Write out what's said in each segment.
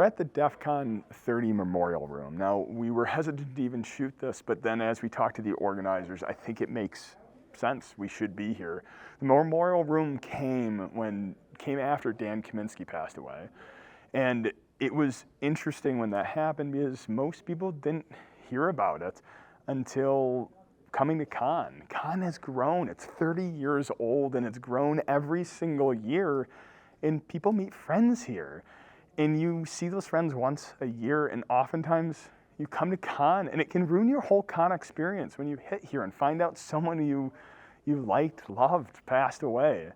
at the DEF CON 30 Memorial Room. Now, we were hesitant to even shoot this, but then as we talked to the organizers, I think it makes sense. We should be here. The Memorial Room came after Dan Kaminsky passed away. And it was interesting when that happened because most people didn't hear about it until coming to Con. Con has grown. It's 30 years old and it's grown every single year. And people meet friends here. And you see those friends once a year, and oftentimes you come to Con and it can ruin your whole Con experience when you hit here and find out someone you liked, loved, passed away.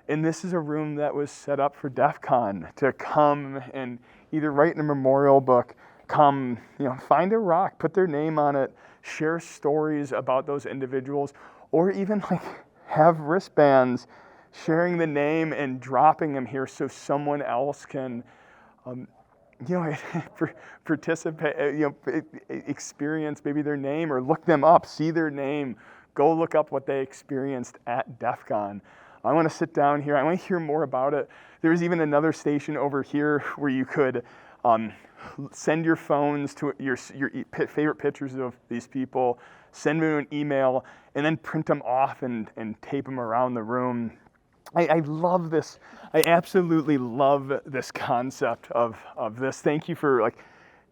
And this is a room that was set up for DEF CON to come and either write in a memorial book, come, find a rock, put their name on it, share stories about those individuals, or even have wristbands sharing the name and dropping them here so someone else can, participate, experience maybe their name or look them up, see their name, go look up what they experienced at DEF CON. I want to sit down here. I want to hear more about it. There's even another station over here where you could send your phones to your favorite pictures of these people, send them an email, and then print them off and tape them around the room. I love this. I absolutely love this concept of this. Thank you for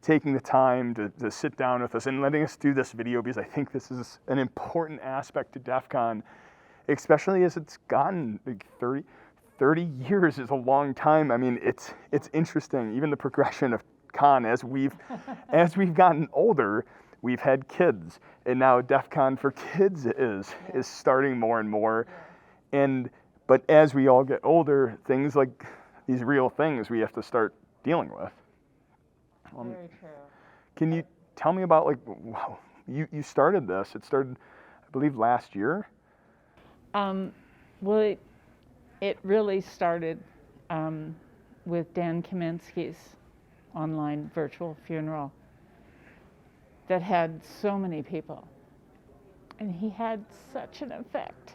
taking the time to sit down with us and letting us do this video, because I think this is an important aspect to DEF CON, especially as it's gotten 30 years is a long time. I mean, it's interesting, even the progression of Con as we've gotten older. We've had kids, and now DEF CON for kids is starting more and more. But as we all get older, things like these real things we have to start dealing with. Very true. Can you tell me about you started this? It started, I believe, last year. Well, it really started with Dan Kaminsky's online virtual funeral that had so many people, and he had such an effect.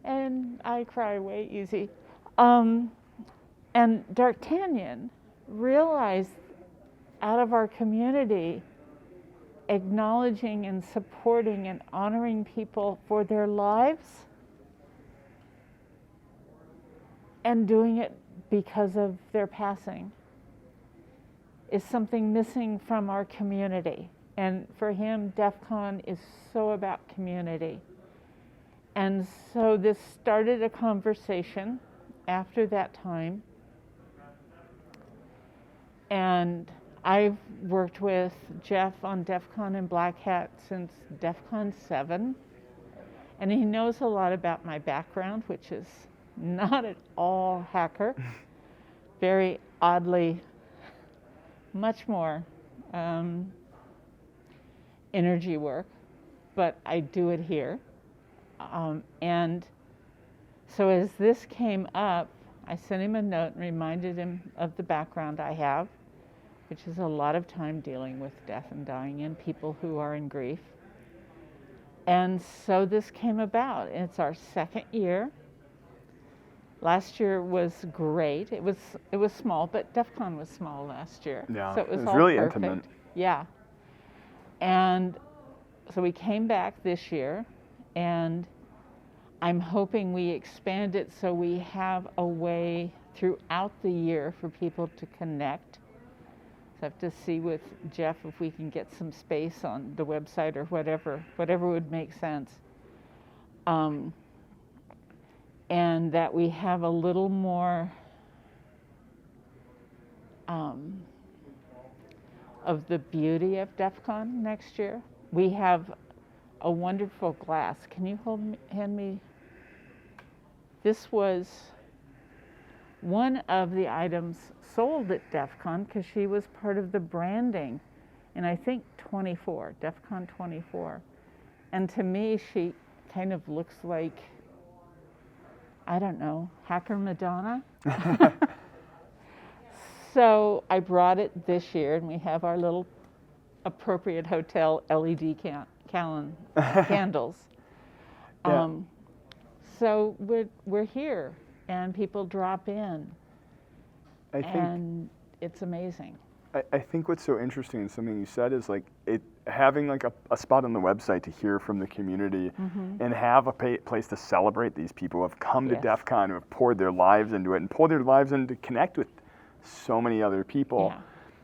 And I cry way easy. And D'Artagnan realized out of our community, acknowledging and supporting and honoring people for their lives and doing it because of their passing is something missing from our community. And for him, DEF CON is so about community. And so this started a conversation after that time. And I've worked with Jeff on DEF CON and Black Hat since DEF CON 7. And he knows a lot about my background, which is not at all hacker. Very oddly, much more energy work, but I do it here. And so as this came up, I sent him a note and reminded him of the background I have, which is a lot of time dealing with death and dying and people who are in grief. And so this came about. It's our second year. Last year was great. It was small, but DEF CON was small last year. Yeah, so it was all really perfect. intimate. Yeah. And so we came back this year, and I'm hoping we expand it so we have a way throughout the year for people to connect. So I have to see with Jeff if we can get some space on the website or whatever would make sense. And that we have a little more of the beauty of DEF CON next year. We have a wonderful glass. Can you hand me? This was one of the items sold at DEF CON because she was part of the branding, and I think 24, DEF CON 24. And to me, she kind of looks like, I don't know, Hacker Madonna. So I brought it this year, and we have our little appropriate hotel LED candles. Yeah. So we're here, and people drop in. I think and it's amazing. I think what's so interesting and something you said is like it having like a spot on the website to hear from the community and have a place to celebrate these people who have come to Yes. DEF CON, who have poured their lives into it and poured their lives in to connect with so many other people. Yeah.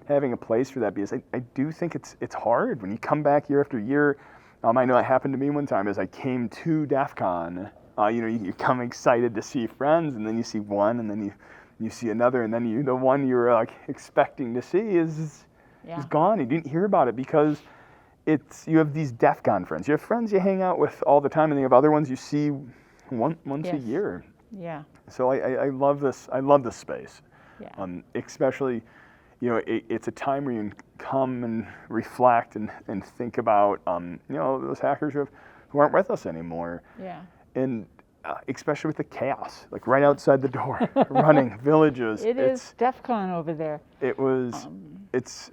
Having a place for that, because I do think it's hard when you come back year after year. I know it happened to me one time as I came to DEF CON. You come excited to see friends, and then you see one, and then you see another, and then the one you were like expecting to see is gone. You didn't hear about it because you have these DEF CON friends. You have friends you hang out with all the time, and you have other ones you see once a Yes. year. Yeah. So I love this. I love this space. Yeah. Especially, it's a time where you can come and reflect and think about, those hackers who aren't with us anymore. Yeah. And especially with the chaos, like right outside the door, running villages. It is DEF CON over there. It was. It's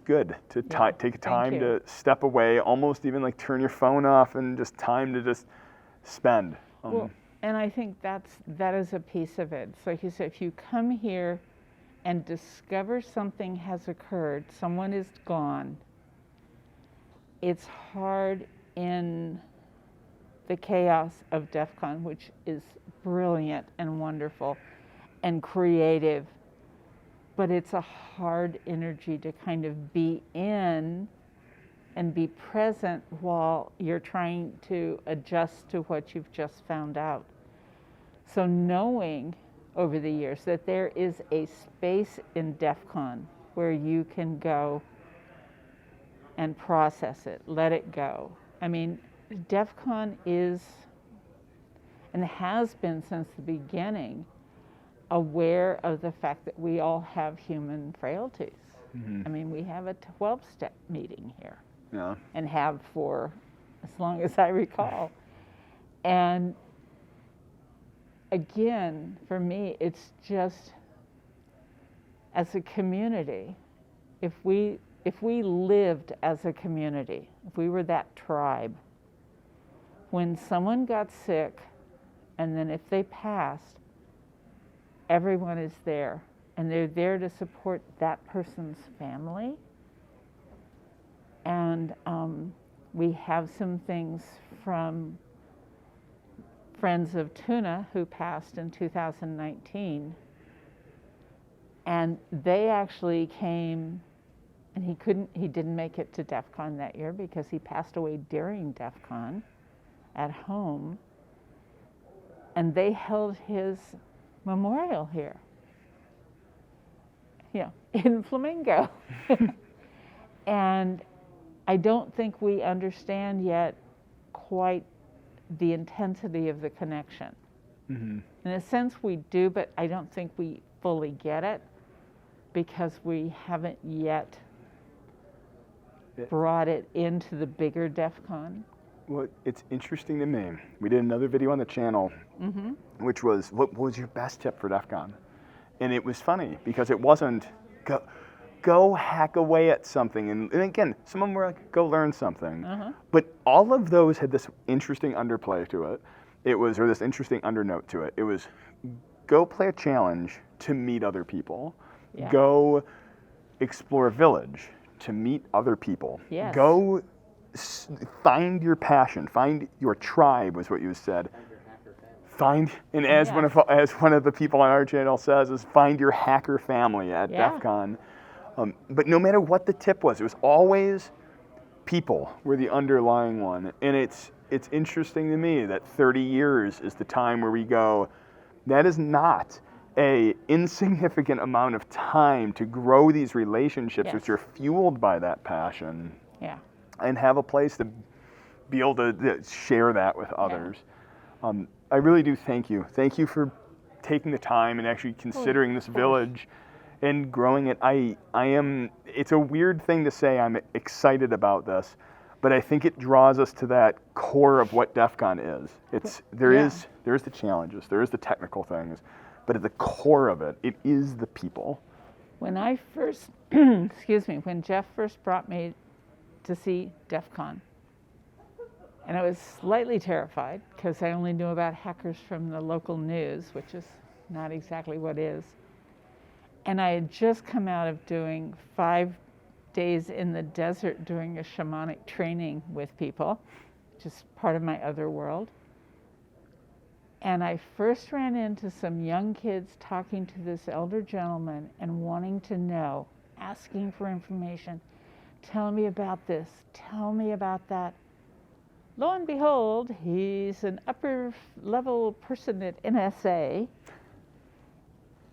good to take time you. to step away, almost even like turn your phone off and just time to just spend. Well, and I think that is a piece of it. So like you said, if you come here and discover something has occurred, someone is gone, it's hard in the chaos of DEF CON, which is brilliant and wonderful and creative, but it's a hard energy to kind of be in and be present while you're trying to adjust to what you've just found out. So knowing over the years that there is a space in DEF CON where you can go and process it, let it go. I mean, DEF CON is, and has been since the beginning, aware of the fact that we all have human frailties. I mean, we have a 12-step meeting here. Yeah. And have for as long as I recall. And again, for me, it's just, as a community, if we lived as a community, if we were that tribe, when someone got sick, and then if they passed, everyone is there, and they're there to support that person's family. And we have some things from Friends of Tuna who passed in 2019. And they actually came, and he didn't make it to DEF CON that year because he passed away during DEF CON at home. And they held his memorial here, in Flamingo. And I don't think we understand yet quite the intensity of the connection. In a sense we do, but I don't think we fully get it because we haven't yet brought it into the bigger DEF CON. Well, it's interesting to me. We did another video on the channel, which was, what was your best tip for DEF CON? And it was funny because it wasn't, go hack away at something. And again, some of them were like, go learn something. But all of those had this interesting underplay to it. Or this interesting undernote to it. It was, go play a challenge to meet other people. Yeah. Go explore a village to meet other people. Yes. Go find your passion, find your tribe was what you said. And as one of the people on our channel says, is find your hacker family at DEF CON. But no matter what the tip was, it was always people were the underlying one. And it's interesting to me that 30 years is the time where we go, that is not a insignificant amount of time to grow these relationships which are fueled by that passion. Yeah. And have a place to be able to share that with others. I really do thank you. Thank you for taking the time and actually considering this village and growing it. It's a weird thing to say I'm excited about this, but I think it draws us to that core of what DEF CON is. There's the challenges, there is the technical things, but at the core of it, it is the people. When I first, when Jeff first brought me to see DEF CON, and I was slightly terrified because I only knew about hackers from the local news, which is not exactly what is. And I had just come out of doing 5 days in the desert doing a shamanic training with people, just part of my other world. And I first ran into some young kids talking to this elder gentleman and wanting to know, asking for information. Tell me about this, tell me about that. Lo and behold, he's an upper level person at NSA,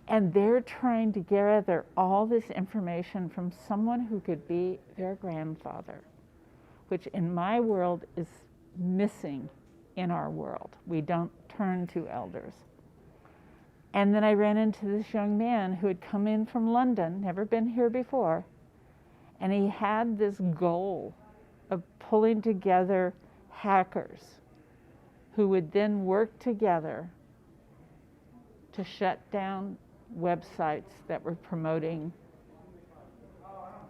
and they're trying to gather all this information from someone who could be their grandfather, which in my world is missing in our world. We don't turn to elders. And then I ran into this young man who had come in from London, never been here before, and he had this goal of pulling together hackers who would then work together to shut down websites that were promoting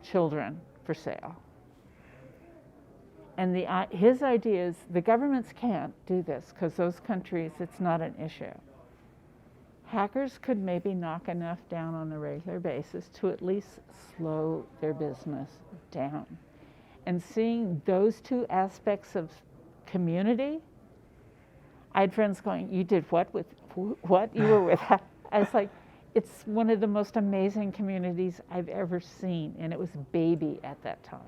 children for sale. And his idea is the governments can't do this because those countries, it's not an issue. Hackers could maybe knock enough down on a regular basis to at least slow their business down. And seeing those two aspects of community, I had friends going, you did what with what? You were with I was like, it's one of the most amazing communities I've ever seen, and it was baby at that time.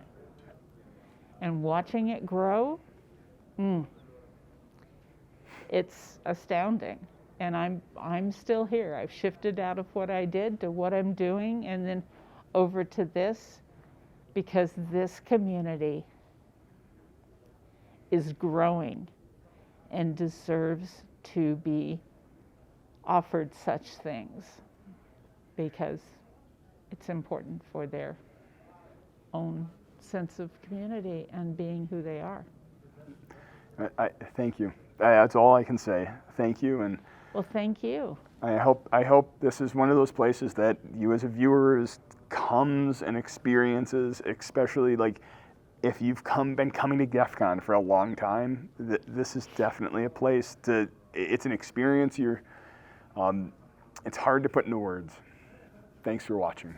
And watching it grow, it's astounding. And I'm still here. I've shifted out of what I did to what I'm doing, and then over to this, because this community is growing and deserves to be offered such things because it's important for their own sense of community and being who they are. I thank you. That's all I can say. Thank you, and well, thank you. I hope this is one of those places that you as a viewer comes and experiences, especially like if you've been coming to DEF CON for a long time. This is definitely a place to. It's an experience. It's hard to put into words. Thanks for watching.